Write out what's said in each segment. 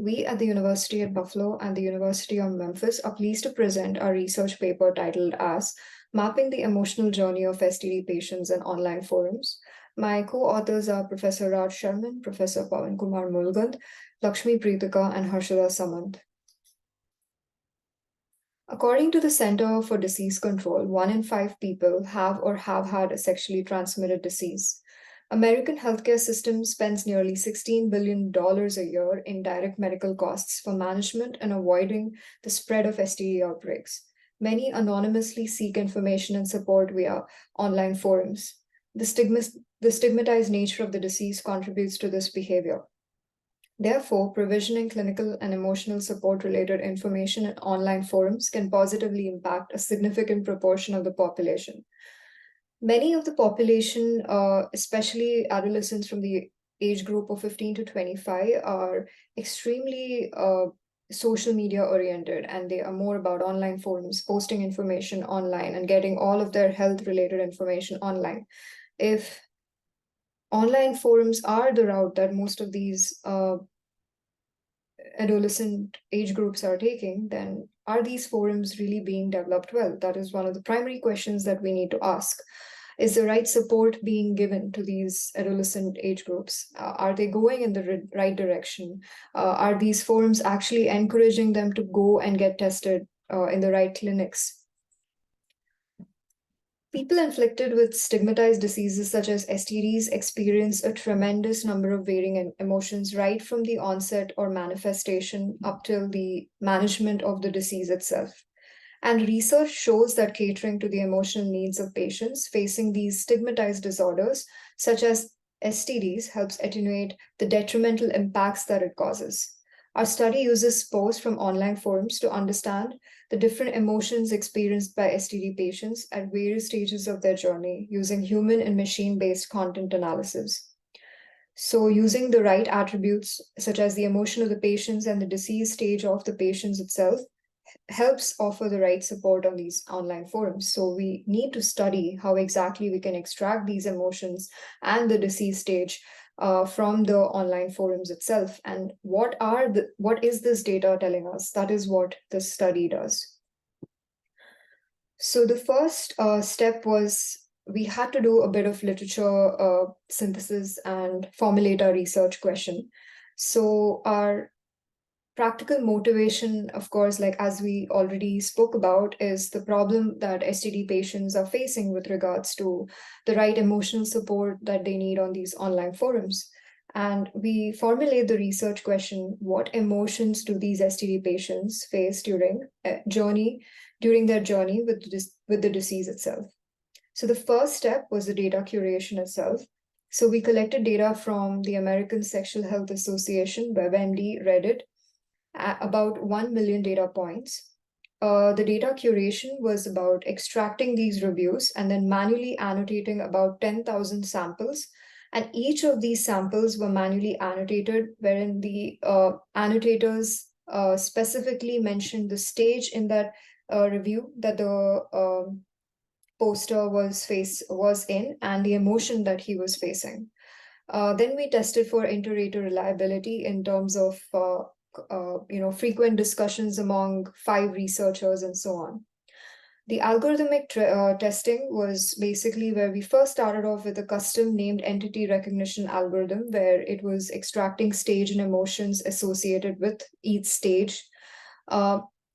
We at the University at Buffalo and the University of Memphis are pleased to present our research paper titled as Mapping the Emotional Journey of STD Patients in Online Forums. My co-authors are Professor Raj Sharman, Professor Pawan Kumar Mulgand, Lakshmi Preetika, and Harshada Samant. According to the Center for Disease Control, 1 in 5 people have or have had a sexually transmitted disease. American healthcare system spends nearly $16 billion a year in direct medical costs for management and avoiding the spread of STD outbreaks. Many anonymously seek information and support via online forums. The stigmatized nature of the disease contributes to this behavior. Therefore, provisioning clinical and emotional support-related information in online forums can positively impact a significant proportion of the population. Many of the population, especially adolescents from the age group of 15 to 25, are extremely social media oriented, and they are more about online forums, posting information online and getting all of their health-related information online. If online forums are the route that most of these adolescent age groups are taking, then are these forums really being developed well? That is one of the primary questions that we need to ask. Is the right support being given to these adolescent age groups? Are they going in the right direction? Are these forums actually encouraging them to go and get tested in the right clinics? People inflicted with stigmatized diseases such as STDs experience a tremendous number of varying emotions right from the onset or manifestation up till the management of the disease itself. And research shows that catering to the emotional needs of patients facing these stigmatized disorders, such as STDs, helps attenuate the detrimental impacts that it causes. Our study uses posts from online forums to understand the different emotions experienced by STD patients at various stages of their journey using human and machine-based content analysis. So using the right attributes, such as the emotion of the patients and the disease stage of the patients itself, helps offer the right support on these online forums. So we need to study how exactly we can extract these emotions and the disease stage from the online forums itself. And what is this data telling us? That is what this study does. So the first step was we had to do a bit of literature synthesis and formulate our research question. So our practical motivation, of course, like as we already spoke about, is the problem that STD patients are facing with regards to the right emotional support that they need on these online forums. And we formulate the research question, what emotions do these STD patients face during their journey with the disease itself? So the first step was the data curation itself. So we collected data from the American Sexual Health Association, WebMD, Reddit, about 1 million data points. The data curation was about extracting these reviews and then manually annotating about 10,000 samples. And each of these samples were manually annotated, wherein the annotators specifically mentioned the stage in that review that the poster was in and the emotion that he was facing. Then we tested for inter-rater reliability in terms of frequent discussions among 5 researchers and so on. The algorithmic testing was basically where we first started off with a custom named entity recognition algorithm, where it was extracting stage and emotions associated with each stage.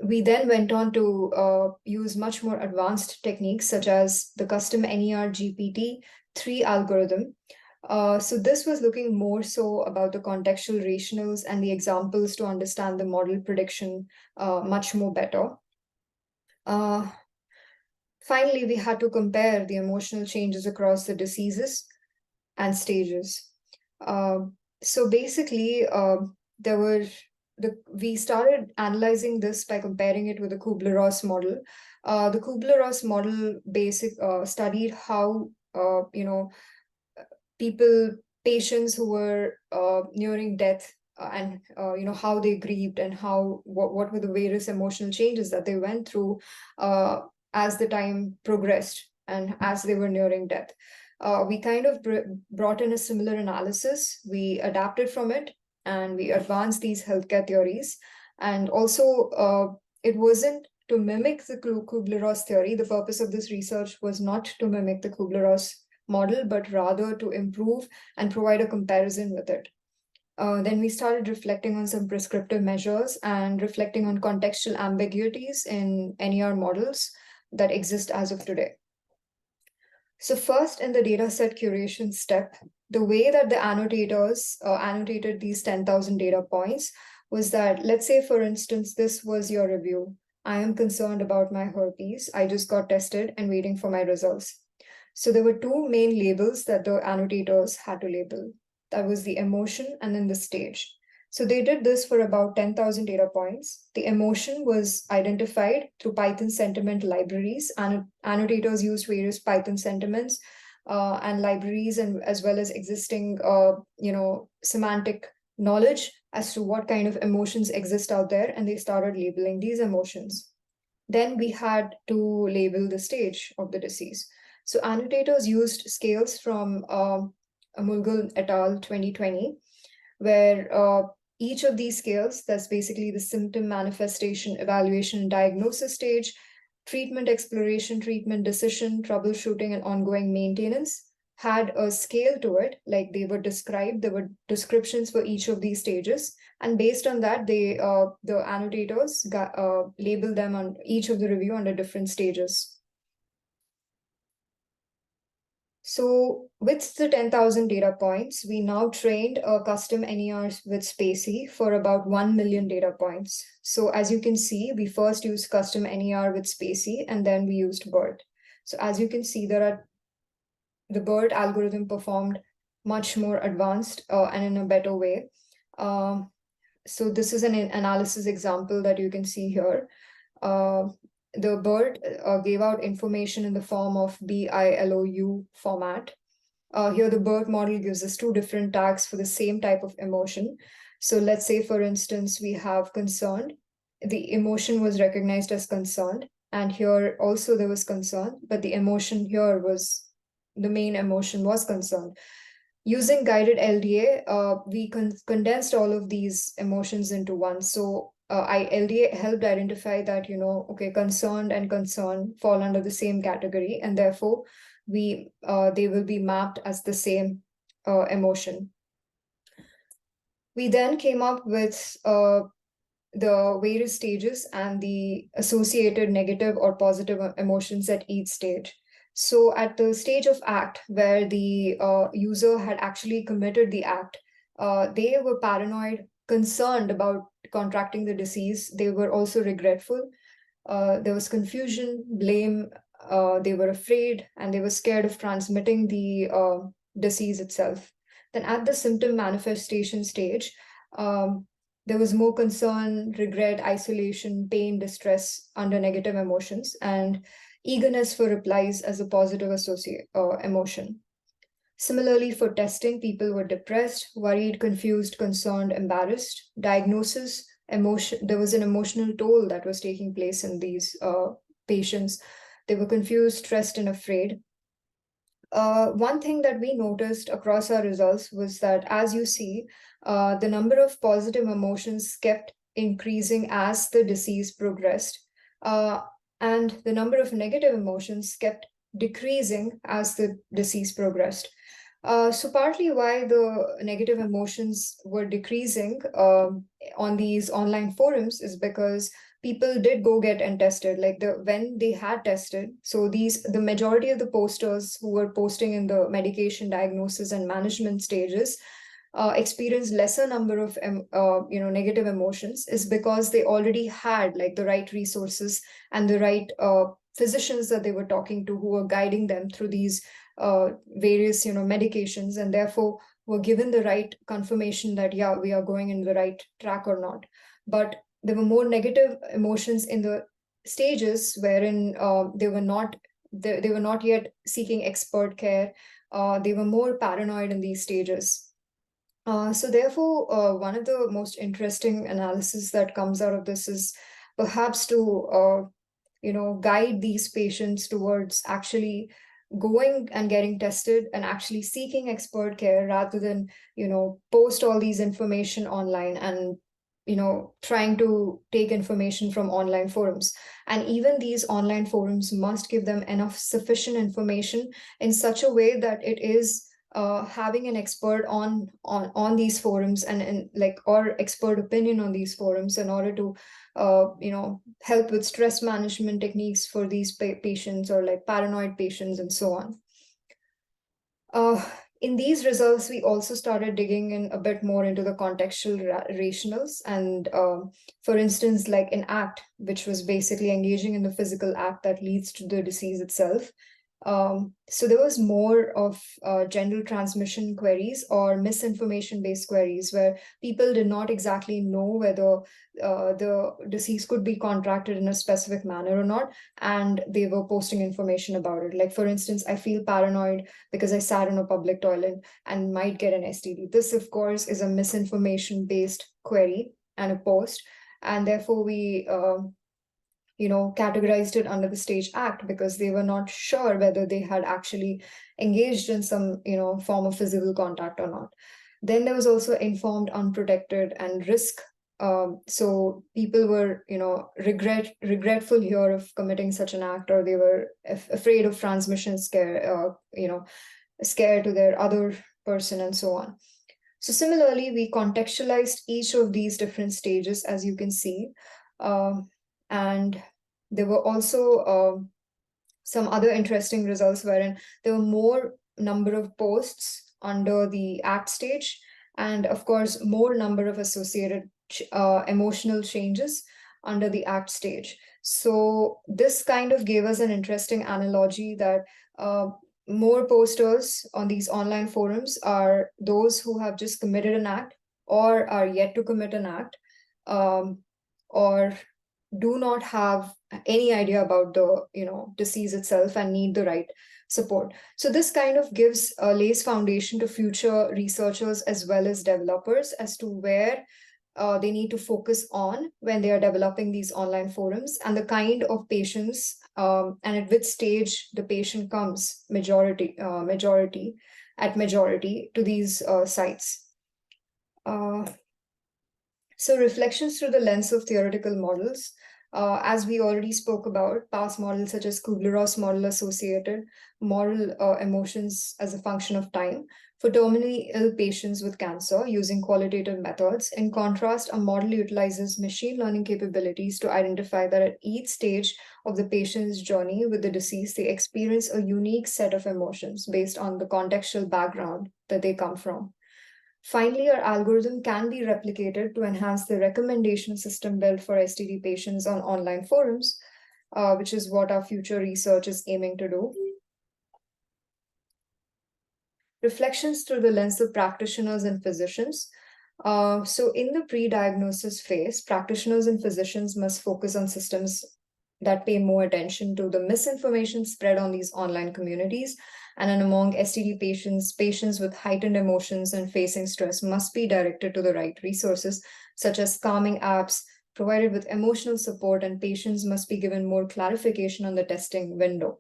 We then went on to use much more advanced techniques, such as the custom NER GPT-3 algorithm. So this was looking more so about the contextual rationals and the examples to understand the model prediction much more better. Finally, we had to compare the emotional changes across the diseases and stages. So basically, we started analyzing this by comparing it with the Kubler-Ross model. The Kubler-Ross model studied how patients who were nearing death and how they grieved and what were the various emotional changes that they went through as the time progressed and as they were nearing death. We kind of brought in a similar analysis. We adapted from it and we advanced these healthcare theories. And also, it wasn't to mimic the Kubler-Ross theory. The purpose of this research was not to mimic the Kubler-Ross model, but rather to improve and provide a comparison with it. Then we started reflecting on some prescriptive measures and reflecting on contextual ambiguities in NER models that exist as of today. So first, in the dataset curation step, the way that the annotators annotated these 10,000 data points was that, let's say, for instance, this was your review. I am concerned about my herpes. I just got tested and waiting for my results. So there were two main labels that the annotators had to label. That was the emotion and then the stage. So they did this for about 10,000 data points. The emotion was identified through Python sentiment libraries. Annotators used various Python sentiments and libraries, and as well as existing, semantic knowledge as to what kind of emotions exist out there, and they started labeling these emotions. Then we had to label the stage of the disease. So annotators used scales from Mulgul et al. 2020, where each of these scales, that's basically the symptom manifestation, evaluation, and diagnosis stage, treatment exploration, treatment decision, troubleshooting, and ongoing maintenance, had a scale to it, like they were described. There were descriptions for each of these stages, and based on that, the annotators labeled them on each of the review under different stages. So with the 10,000 data points, we now trained a custom NERs with spaCy for about 1 million data points. So as you can see, we first used custom NER with spaCy, and then we used BERT. So as you can see, the BERT algorithm performed much more advanced and in a better way. So this is an analysis example that you can see here. The BERT gave out information in the form of BILOU format. Here, the BERT model gives us two different tags for the same type of emotion. So let's say, for instance, we have concerned. The emotion was recognized as concerned. And here also there was concern, but the emotion here was, the main emotion was concerned. Using guided LDA, we condensed all of these emotions into one. So LDA helped identify that, okay, concerned and concern fall under the same category, and therefore they will be mapped as the same emotion. We then came up with the various stages and the associated negative or positive emotions at each stage. So at the stage of act, where the user had actually committed the act, they were paranoid, concerned about contracting the disease. They were also regretful. There was confusion, blame. They were afraid, and they were scared of transmitting the disease itself. Then at the symptom manifestation stage, there was more concern, regret, isolation, pain, distress under negative emotions, and eagerness for replies as a positive emotion. Similarly, for testing, people were depressed, worried, confused, concerned, embarrassed. Diagnosis, emotion. There was an emotional toll that was taking place in these patients. They were confused, stressed, and afraid. One thing that we noticed across our results was that, as you see, the number of positive emotions kept increasing as the disease progressed, and the number of negative emotions kept decreasing as the disease progressed. So partly why the negative emotions were decreasing on these online forums is because people did go get and tested, like when they had tested. So the majority of the posters who were posting in the medication diagnosis and management stages experienced lesser number of negative emotions, is because they already had like the right resources and the right physicians that they were talking to, who were guiding them through these various medications, and therefore were given the right confirmation that we are going in the right track or not. But there were more negative emotions in the stages wherein they were not yet seeking expert care. They were more paranoid in these stages. So therefore, one of the most interesting analysis that comes out of this is perhaps to guide these patients towards actually going and getting tested and actually seeking expert care rather than, post all these information online and, trying to take information from online forums. And even these online forums must give them enough sufficient information in such a way that it is having an expert on these forums and like or expert opinion on these forums in order to help with stress management techniques for these patients or like paranoid patients and so on. Uh, in these results, we also started digging in a bit more into the contextual rationals. And for instance, like an act, which was basically engaging in the physical act that leads to the disease itself. So there was more of general transmission queries or misinformation-based queries where people did not exactly know whether the disease could be contracted in a specific manner or not, and they were posting information about it. Like, for instance, I feel paranoid because I sat in a public toilet and might get an STD. This, of course, is a misinformation-based query and a post, and therefore we categorized it under the Stage Act because they were not sure whether they had actually engaged in some, form of physical contact or not. Then there was also informed, unprotected, and risk. So people were, regretful here of committing such an act, or they were afraid of transmission scare to their other person, and so on. So similarly, we contextualized each of these different stages, as you can see. And there were also some other interesting results wherein there were more number of posts under the act stage, and of course, more number of associated emotional changes under the act stage. So this kind of gave us an interesting analogy that more posters on these online forums are those who have just committed an act or are yet to commit an act, or do not have any idea about the disease itself and need the right support. So this kind of gives a lays foundation to future researchers as well as developers as to where they need to focus on when they are developing these online forums, and the kind of patients and at which stage the patient comes majority to these sites. So reflections through the lens of theoretical models. As we already spoke about, past models such as Kubler-Ross model associated moral emotions as a function of time for terminally ill patients with cancer using qualitative methods. In contrast, a model utilizes machine learning capabilities to identify that at each stage of the patient's journey with the disease, they experience a unique set of emotions based on the contextual background that they come from. Finally, our algorithm can be replicated to enhance the recommendation system built for STD patients on online forums, which is what our future research is aiming to do. Reflections through the lens of practitioners and physicians. So in the pre-diagnosis phase, practitioners and physicians must focus on systems that pay more attention to the misinformation spread on these online communities. And among STD patients, patients with heightened emotions and facing stress must be directed to the right resources, such as calming apps provided with emotional support, and patients must be given more clarification on the testing window.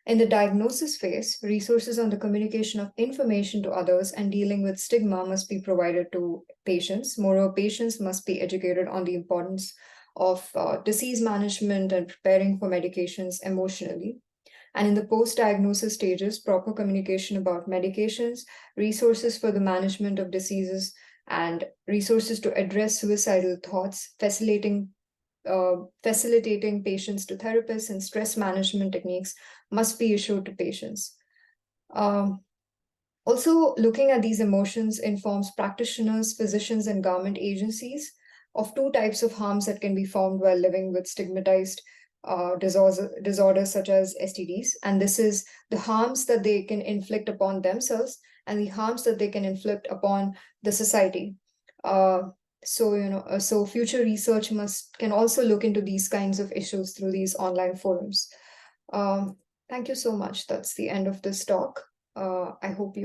In the diagnosis phase, resources on the communication of information to others and dealing with stigma must be provided to patients. Moreover, patients must be educated on the importance of disease management and preparing for medications emotionally. And in the post-diagnosis stages, proper communication about medications, resources for the management of diseases, and resources to address suicidal thoughts, facilitating patients to therapists, and stress management techniques must be issued to patients. Also, looking at these emotions informs practitioners, physicians, and government agencies of two types of harms that can be found while living with stigmatized disorders such as STDs. And this is the harms that they can inflict upon themselves and the harms that they can inflict upon the society. So future research can also look into these kinds of issues through these online forums. Thank you so much. That's the end of this talk. I hope you